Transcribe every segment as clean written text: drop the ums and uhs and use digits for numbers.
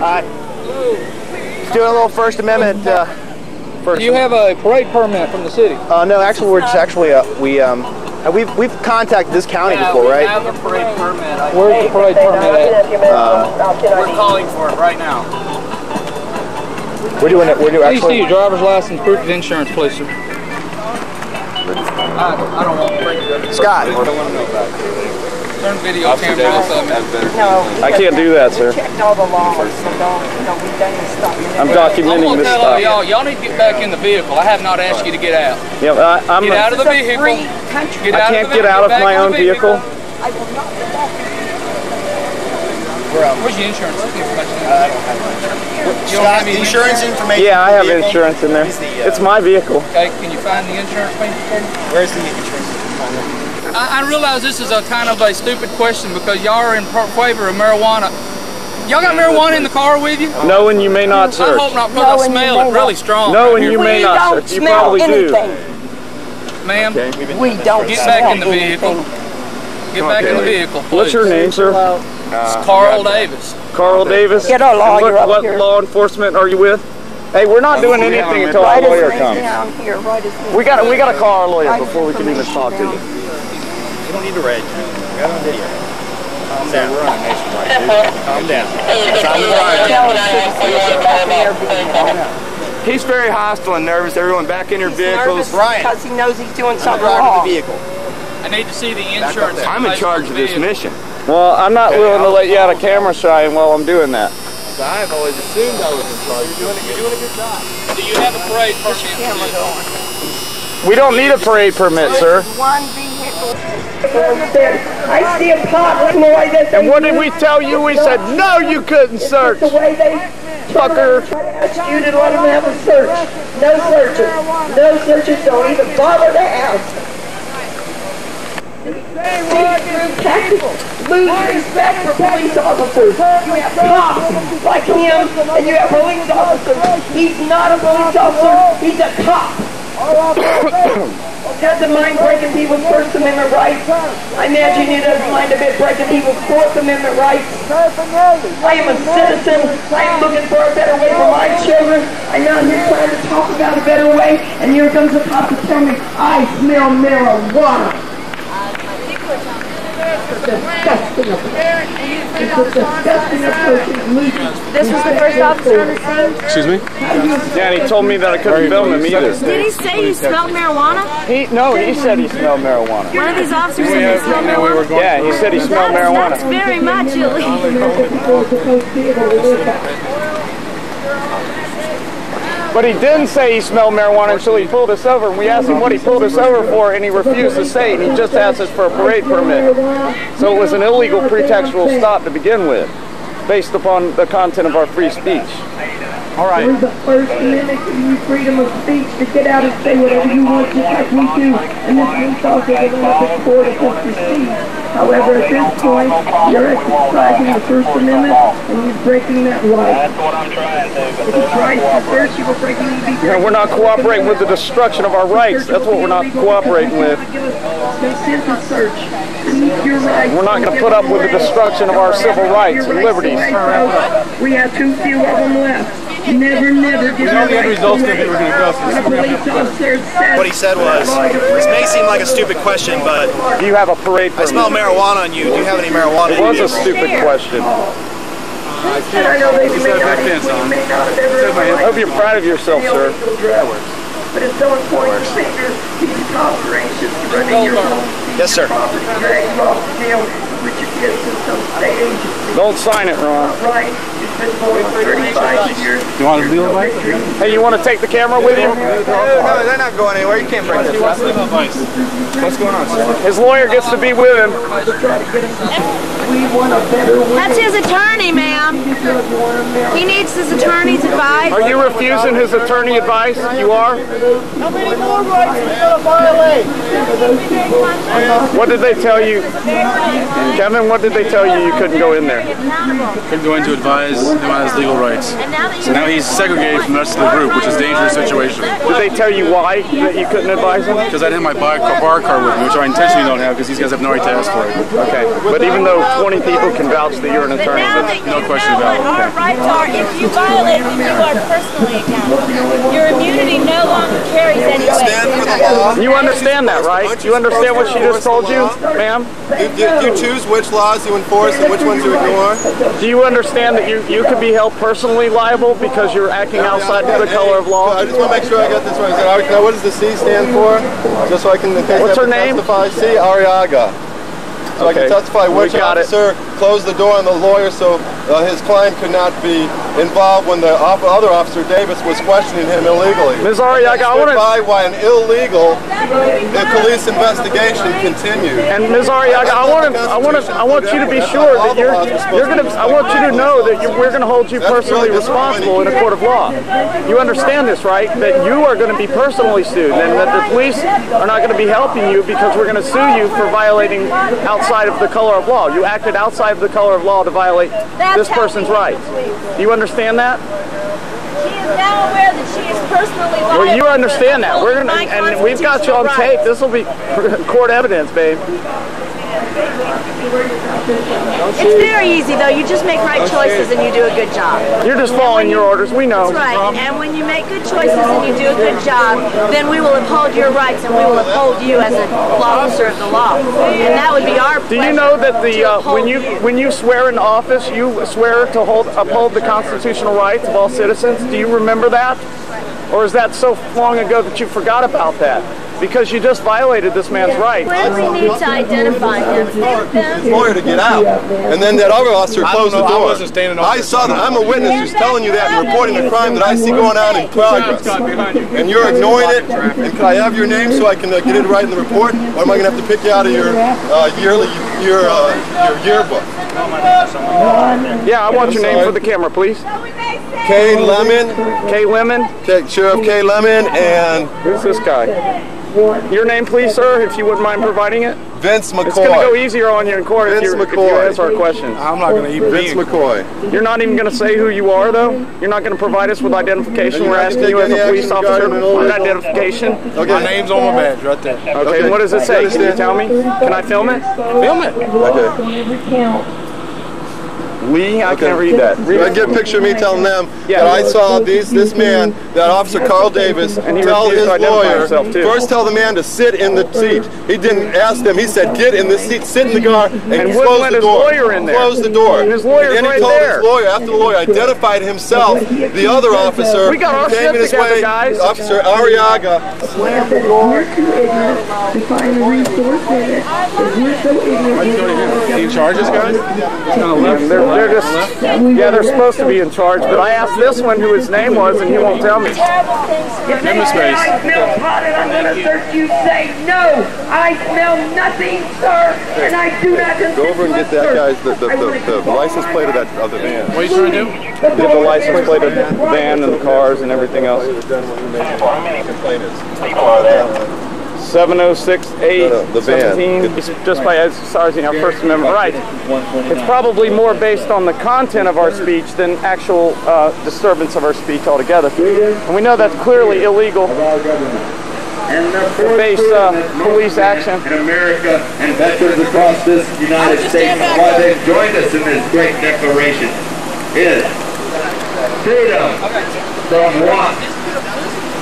Hi. Just doing a little First Amendment. Do you have a parade permit from the city? No, actually, we're just actually we've contacted this county before, right? We have a parade permit. Where's the parade permit at? We're calling for it right now. We're doing it. We're doing Please actually. see your driver's license, proof of insurance, please, sir. I don't want to break it. Scott. Turn video camera off of it. No, I can't do that, sir. We checked all the laws, so we've done this stuff. I'm documenting this stuff. Y'all need to get back in the vehicle. I have not asked you to get out. Yeah, I'm. Get out of the vehicle. Free country. I can't get out of my own vehicle. I will not get back. Where's your insurance information? I don't have insurance. You don't have any Insurance information? Yeah, I have insurance in there. It's my vehicle. Okay, can you find the insurance thing? Where's the insurance? I realize this is a kind of a stupid question because y'all are in favor of marijuana. Y'all got marijuana in the car with you? No, and you may not, sir. I hope not, because I smell it really strong. No, and you may not, sir. You probably do. Ma'am, We don't get back in the vehicle. Get back in the vehicle, please. What's your name, sir? It's Carl Davis. Carl Davis. Get our lawyer up What here. law enforcement are you with? Hey, we're not doing anything until our lawyer comes. We gotta call our lawyer before we can even talk to you. You don't need to rage. We got it on video. Calm down. We're on a nationwide, dude. Calm down. He's very hostile and nervous. Everyone back in your vehicles. Ryan. Because he knows he's doing something Drive wrong. the vehicle. I need to see the insurance. I'm in charge of this mission. Well, I'm not willing to let you out of camera shying while I'm doing that. I've always assumed I was in charge. You're doing a good job. Do you have a parade permit? We don't need a parade permit, sir. One vehicle. I see a pot like more like this. And what did we tell you? We said, no, you couldn't search. The way they Fucker. asked you to let them have a search. No searches. No searches. Don't even bother to ask. Lose respect for police officers. You have cops like him, and you have police officers. He's not a police officer. He's a cop. Doesn't mind breaking people's First Amendment rights. I imagine he doesn't mind a bit breaking people's Fourth Amendment rights. I am a citizen. I am looking for a better way for my children. I'm out here trying to talk about a better way, and here comes the cop to tell me I smell marijuana. This was the first officer on the scene? Excuse me? Yeah, and he told me that I couldn't film him either. Did he say you smelled marijuana? No, he said he smelled marijuana. One of these officers said he smelled marijuana? Yeah, he said he smelled marijuana. That's very much illegal. But he didn't say he smelled marijuana until he pulled us over, and we asked him what he pulled us over for, and he refused to say, and he just asked us for a parade permit. So it was an illegal pretextual stop to begin with, based upon the content of our free speech. All right. We're the First Amendment to you freedom of speech to get out and say whatever you want, just like we do. And this police officer is going to court if it's received. However, at this point, you're exercising the First Amendment and you're breaking that right. That's what I'm trying to do. If it's right to search, you were breaking the We're not cooperating with the destruction of our rights. That's what we're not cooperating with. Consent to search. Keep your rights. We're not going to put up with the destruction of our civil rights and liberties. We have too few of them left. Never give your rights away. When a police officer says, What he said was, this may seem like a stupid question, but Do you have a parade I smell permit? marijuana on you. Do you have any marijuana It in was you? a stupid question. and I know they may not have ever I hope you're proud of yourself, sir. But it's so important to think these cops are anxious to run in your home. Yes, sir. Property, drag you off the jail, which you get to some state agency. Don't sign it, Ron. Right? It's been going on 35 years. You want to deal with it? Hey, you want to take the camera with you? No, they're not going anywhere. You can't bring this. What's going on, sir? His lawyer gets to be with him. We want a better way. That's his attorney, ma'am. He needs his attorney's advice. Are you refusing his attorney advice? You are? How many more rights are you going to violate? What did they tell you? Kevin, what did they tell you couldn't go in there? Couldn't go in to advise his legal rights. So now he's segregated from the rest of the group, which is a dangerous situation. Did they tell you why that you couldn't advise him? Because I didn't have my bar card with me, which I intentionally don't have because these guys have no right to ask for it. Okay, but even though 20 people can vouch that you're an attorney, no question about it. Our rights are, if you violate them, you are personally accountable. Your immunity no longer carries any weight. You understand that, right? You understand what she just told you, ma'am? You choose which laws you enforce and which ones you ignore? Do you understand that you could be held personally liable because you're acting outside the color of law? I just want to make sure I got this right. What does the C stand for? Just so I can What's her name? Testify. C. Ariaga. So I can testify which officer closed the door on the lawyer so his client could not be involved when the other officer, Davis, was questioning him illegally. Ms. Ariaga, I want to... why an illegal police investigation continued. And Ms. Ariaga, I want you to be sure that I want you to know that we're going to hold you personally responsible in a court of law. You understand this, right? That you are going to be personally sued, and that the police are not going to be helping you because we're going to sue you for violating outside of the color of law. You acted outside of the color of law to violate this person's rights. Do you understand that? She is now aware that she is personally liable. Well, you understand that. We're gonna, and we've got you on tape. This will be court evidence, babe. It's very easy, though. You just make right choices and you do a good job. You're just following your orders. We know. That's right. And when you make good choices and you do a good job, then we will uphold your rights and we will uphold you as an officer of the law. And that would be our pleasure. Do you know that when you swear in office, you swear to uphold the constitutional rights of all citizens? Do you remember that? Or is that so long ago that you forgot about that? Because you just violated this man's rights. When we need to identify him, his lawyer to get out, and then that other officer closed the door. I saw that. I'm a witness who's telling you that and reporting a crime that I see going on in progress. And you're ignoring it. And can I have your name so I can get it right in the report, or am I going to have to pick you out of your yearbook? Yeah, I want your name for the camera, please. K. Lemon. K. Lemon. Sheriff K. Lemon, and who's this guy? Your name, please, sir, if you wouldn't mind providing it. Vince McCoy. It's going to go easier on you in court if you answer our questions. I'm not going to even Vince McCoy. You're not even going to say who you are, though? You're not going to provide us with identification? We're asking you as a police officer for identification? Okay. My name's on my badge right there. Okay, what does it say? Can you tell me? Can I film it? Film it. Okay. Lee, I can't read that. I get a picture of me telling them that I saw this man, that Officer Carl Davis, tell his lawyer, first tell the man to sit in the seat. He didn't ask them. He said, get in the seat, sit in the car, and close the door. Close the door. And his lawyer's right there. And then he told his lawyer, after the lawyer identified himself, the other officer we got our came in his way, guys. Officer Ariaga. Slam the door to ignorance to find the resource in it. We're so ignorant. Can you charge this guy? They're just, they're supposed to be in charge, but I asked this one who his name was, and he won't tell me. If they say I smell pot and I'm going to search you, say no. I smell nothing, sir, and I do not consent. Go over and get that guy's the license plate of the van. What are you trying to do? Get the license plate of the van and the cars and everything else. 706-817. Just by exercising our First Amendment rights. It's probably more based on the content of our speech than actual disturbance of our speech altogether. And we know that's clearly illegal. Based police action in America and veterans across this United States, why they've joined us in this great declaration is freedom from what?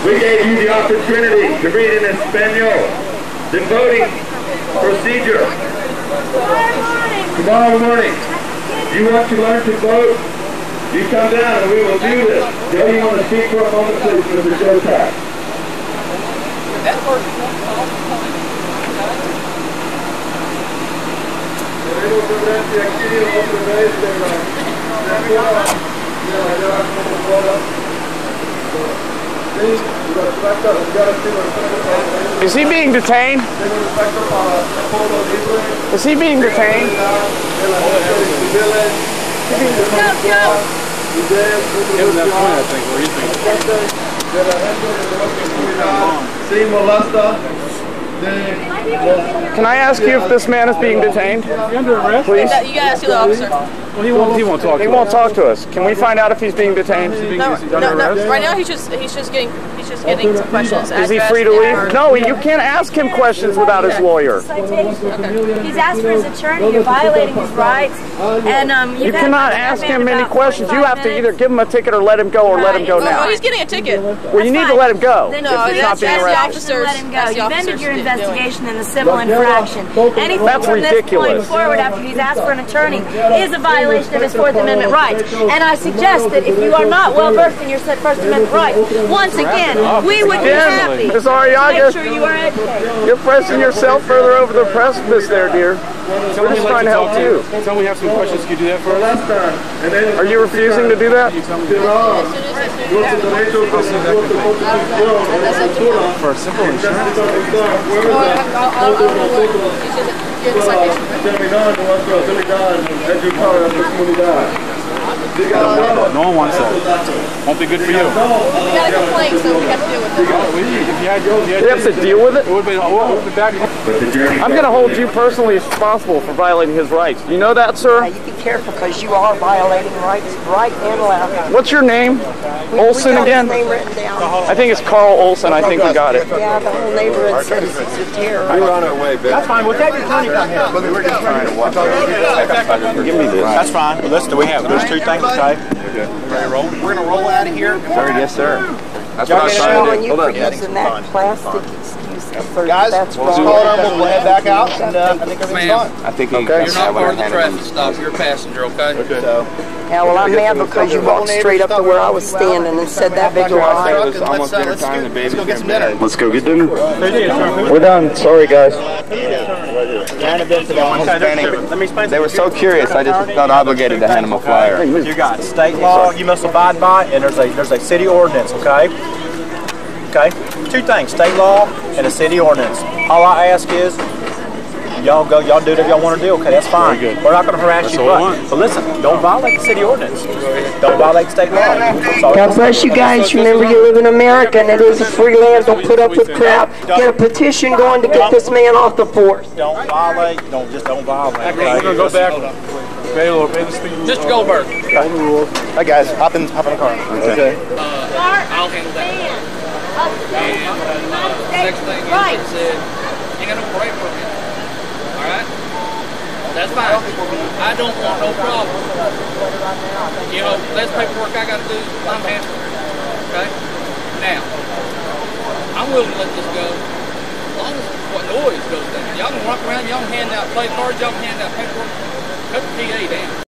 We gave you the opportunity to read in Espanol the voting procedure. Tomorrow morning, you want to learn to vote? You come down and we will do this. Joe, you want to speak for a moment, please, Mr. Showtime? Is he being detained? Is he being detained? Sí, molesta. Can I ask you if this man is being detained? Under arrest? Please? You gotta ask the officer. Well, he won't talk to us. He won't talk to us. Can we find out if he's being detained? No, right now he's just getting some questions. Is he free to leave? No, you can't ask him questions without his lawyer. He's asked for his attorney. You're violating his rights. And you cannot ask him any questions. You have to either give him a ticket or let him go, or let him go now. Oh, he's getting a ticket. Well, you need to let him go. No, if he's not being the arrested. officers. Let him go. You've ended your investigation in a civil infraction. Anything That's from this point ridiculous. forward after he's asked for an attorney is a violation of his Fourth Amendment rights. And I suggest that if you are not well versed in your First Amendment rights, once again, we would be happy Ms. to Arriaga, make sure you are educated. you're pressing yourself further over the precipice there, dear. We're just trying to help you. Tell me we have some questions. Can you do that for us? Are you refusing to do that? For a simple insurance? No one wants that. Won't be good for you. We got a complaint, so we have to deal with it. You have to deal with it? We'll be back. I'm going to hold you personally responsible for violating his rights. You know that, sir? You be careful because you are violating rights right and left. What's your name? Olson again? His name written down. I think it's Carl Olson. I think we got it. Yeah, the whole neighborhood says he's a terror. We were on our way, baby. That's fine. We'll take your attorney down here. We're just trying to watch. Give me this. That's fine. Well, listen, we have those two things, okay? We're gonna roll out of here. Sir, yes, sir. That's what I was trying to do. You for using that plastic excuse for Guys, that's we'll wrong. call it on. We'll head back out, and I think everything's fine. I think you're not part of the traffic stop. You're a passenger, okay? So, Yeah, well, I'm mad because you walked straight up to where I was standing and said that big lie. It's almost dinner time. The baby's getting bed. Let's go get dinner. We're done. Sorry, guys. They were so curious, I just felt obligated to hand them a flyer. you got state law you must abide by, and there's a city ordinance, okay? Okay? Two things, state law and a city ordinance. All I ask is, y'all do whatever y'all want to do, okay? That's fine. We're not going to harass you, but listen, don't violate the city ordinance. Don't violate state law. God bless you guys. Remember, you live in America and it is a free land. Don't put up with crap. Get a petition going to get this man off the force. Don't violate. Don't violate. Okay? We're going to go back. Obey the speed rules. Mr. Goldberg. Hey guys, hop in the car. Okay. I'll handle that. Next thing is said, you got no parade permit. All right? That's fine. I don't want no problem. You know, less paperwork I got to do, I'm handling it. Okay? Now, I'm willing to let this go as long as what noise goes down. Y'all can walk around, y'all can hand out play cards, y'all can hand out paperwork, cut the PA down.